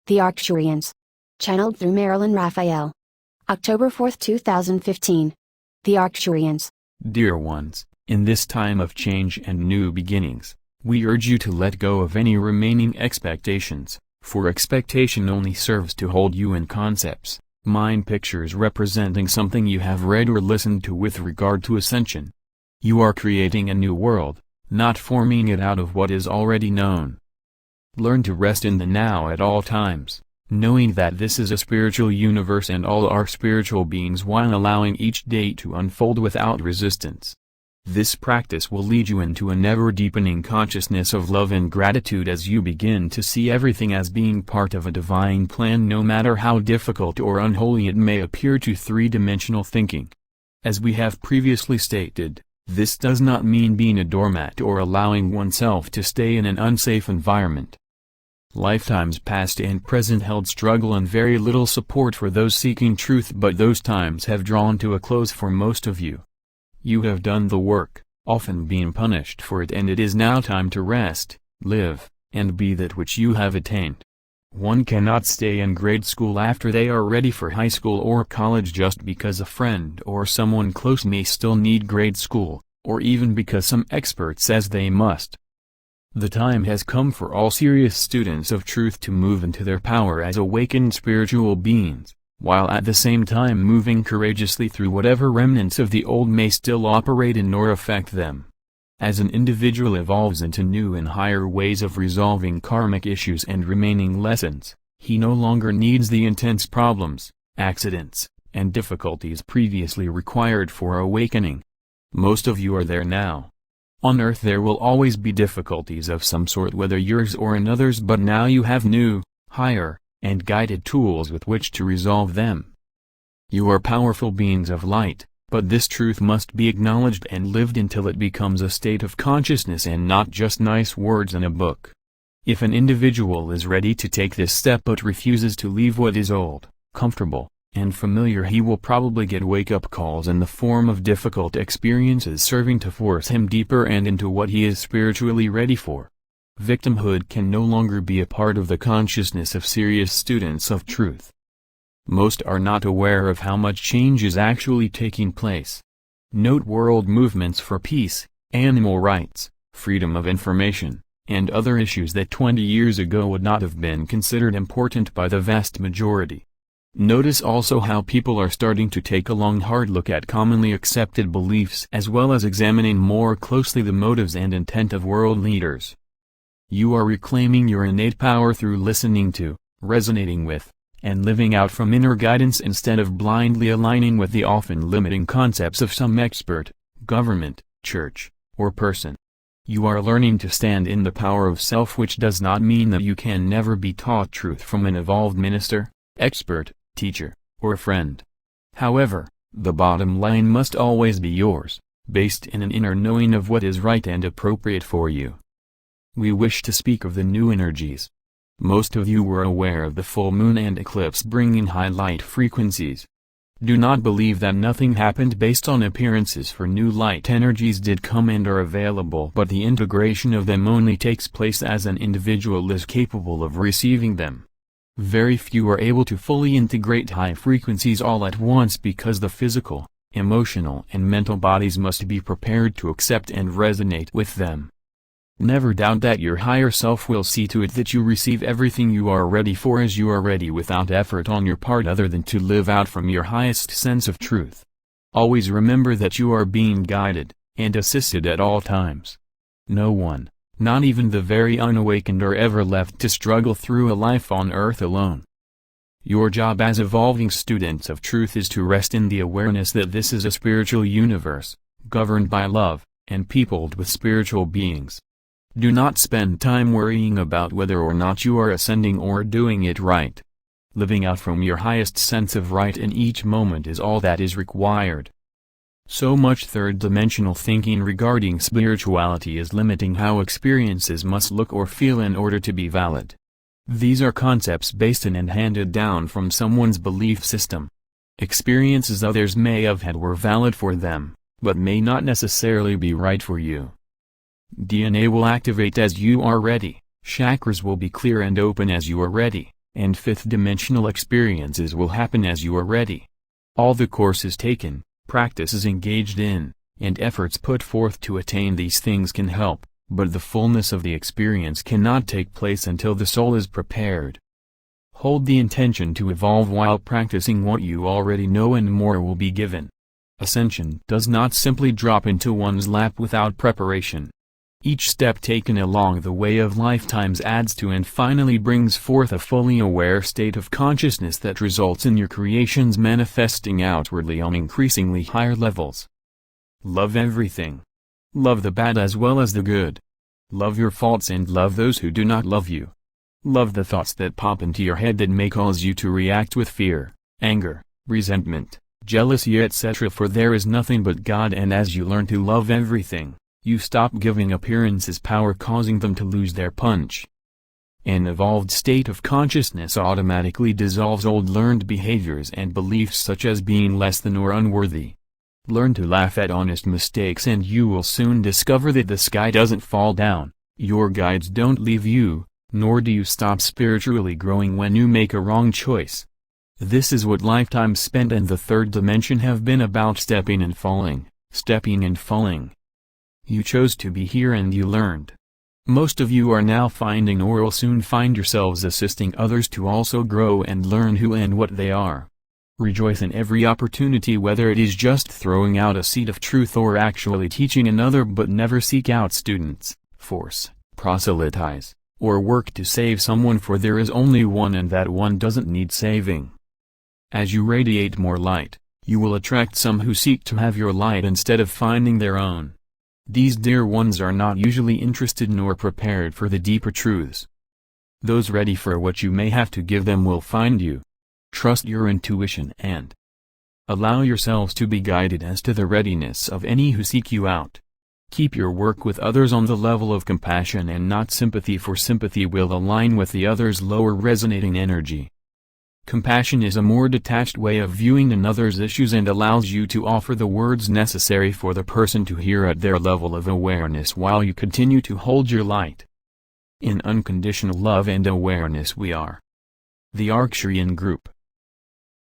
The Arcturians. Channeled through Marilyn Raphael. October 4, 2015. The Arcturians. Dear ones, in this time of change and new beginnings, we urge you to let go of any remaining expectations, for expectation only serves to hold you in concepts, mind pictures representing something you have read or listened to with regard to Ascension. You are creating a new world, not forming it out of what is already known. Learn to rest in the now at all times, knowing that this is a spiritual universe and all are spiritual beings, while allowing each day to unfold without resistance. This practice will lead you into a never-deepening consciousness of love and gratitude as you begin to see everything as being part of a divine plan, no matter how difficult or unholy it may appear to three-dimensional thinking. As we have previously stated, this does not mean being a doormat or allowing oneself to stay in an unsafe environment. Lifetimes past and present held struggle and very little support for those seeking truth, but those times have drawn to a close for most of you. You have done the work, often being punished for it, and it is now time to rest, live, and be that which you have attained. One cannot stay in grade school after they are ready for high school or college just because a friend or someone close may still need grade school, or even because some expert says they must. The time has come for all serious students of truth to move into their power as awakened spiritual beings, while at the same time moving courageously through whatever remnants of the old may still operate in or affect them. As an individual evolves into new and higher ways of resolving karmic issues and remaining lessons, he no longer needs the intense problems, accidents, and difficulties previously required for awakening. Most of you are there now. On Earth there will always be difficulties of some sort, whether yours or another's, but now you have new, higher, and guided tools with which to resolve them. You are powerful beings of light, but this truth must be acknowledged and lived until it becomes a state of consciousness and not just nice words in a book. If an individual is ready to take this step but refuses to leave what is old, comfortable, and familiar, he will probably get wake-up calls in the form of difficult experiences serving to force him deeper and into what he is spiritually ready for. Victimhood can no longer be a part of the consciousness of serious students of truth. Most are not aware of how much change is actually taking place. Note world movements for peace, animal rights, freedom of information, and other issues that 20 years ago would not have been considered important by the vast majority. Notice also how people are starting to take a long hard look at commonly accepted beliefs, as well as examining more closely the motives and intent of world leaders. You are reclaiming your innate power through listening to, resonating with, and living out from inner guidance instead of blindly aligning with the often limiting concepts of some expert, government, church, or person. You are learning to stand in the power of self, which does not mean that you can never be taught truth from an evolved minister, expert, teacher, or friend. However, the bottom line must always be yours, based in an inner knowing of what is right and appropriate for you. We wish to speak of the new energies. Most of you were aware of the full moon and eclipse bringing high light frequencies. Do not believe that nothing happened based on appearances, for new light energies did come and are available, but the integration of them only takes place as an individual is capable of receiving them. Very few are able to fully integrate high frequencies all at once because the physical, emotional and mental bodies must be prepared to accept and resonate with them. Never doubt that your higher self will see to it that you receive everything you are ready for as you are ready, without effort on your part other than to live out from your highest sense of truth. Always remember that you are being guided and assisted at all times. No one, not even the very unawakened, are ever left to struggle through a life on Earth alone. Your job as evolving students of truth is to rest in the awareness that this is a spiritual universe, governed by love, and peopled with spiritual beings. Do not spend time worrying about whether or not you are ascending or doing it right. Living out from your highest sense of right in each moment is all that is required. So much third-dimensional thinking regarding spirituality is limiting how experiences must look or feel in order to be valid. These are concepts based in and handed down from someone's belief system. Experiences others may have had were valid for them, but may not necessarily be right for you. DNA will activate as you are ready, chakras will be clear and open as you are ready, and fifth-dimensional experiences will happen as you are ready. All the courses taken, practices engaged in, and efforts put forth to attain these things can help, but the fullness of the experience cannot take place until the soul is prepared. Hold the intention to evolve while practicing what you already know, and more will be given. Ascension does not simply drop into one's lap without preparation. Each step taken along the way of lifetimes adds to and finally brings forth a fully aware state of consciousness that results in your creations manifesting outwardly on increasingly higher levels. Love everything. Love the bad as well as the good. Love your faults and love those who do not love you. Love the thoughts that pop into your head that may cause you to react with fear, anger, resentment, jealousy, etc. For there is nothing but God, and as you learn to love everything, you stop giving appearances power, causing them to lose their punch. An evolved state of consciousness automatically dissolves old learned behaviors and beliefs such as being less than or unworthy. Learn to laugh at honest mistakes and you will soon discover that the sky doesn't fall down, your guides don't leave you, nor do you stop spiritually growing when you make a wrong choice. This is what lifetimes spent in the third dimension have been about: stepping and falling, stepping and falling. You chose to be here and you learned. Most of you are now finding or will soon find yourselves assisting others to also grow and learn who and what they are. Rejoice in every opportunity, whether it is just throwing out a seed of truth or actually teaching another, but never seek out students, force, proselytize, or work to save someone, for there is only one and that one doesn't need saving. As you radiate more light, you will attract some who seek to have your light instead of finding their own. These dear ones are not usually interested nor prepared for the deeper truths. Those ready for what you may have to give them will find you. Trust your intuition and allow yourselves to be guided as to the readiness of any who seek you out. Keep your work with others on the level of compassion and not sympathy, for sympathy will align with the other's lower resonating energy. Compassion is a more detached way of viewing another's issues and allows you to offer the words necessary for the person to hear at their level of awareness while you continue to hold your light. In unconditional love and awareness we are the Arcturian group.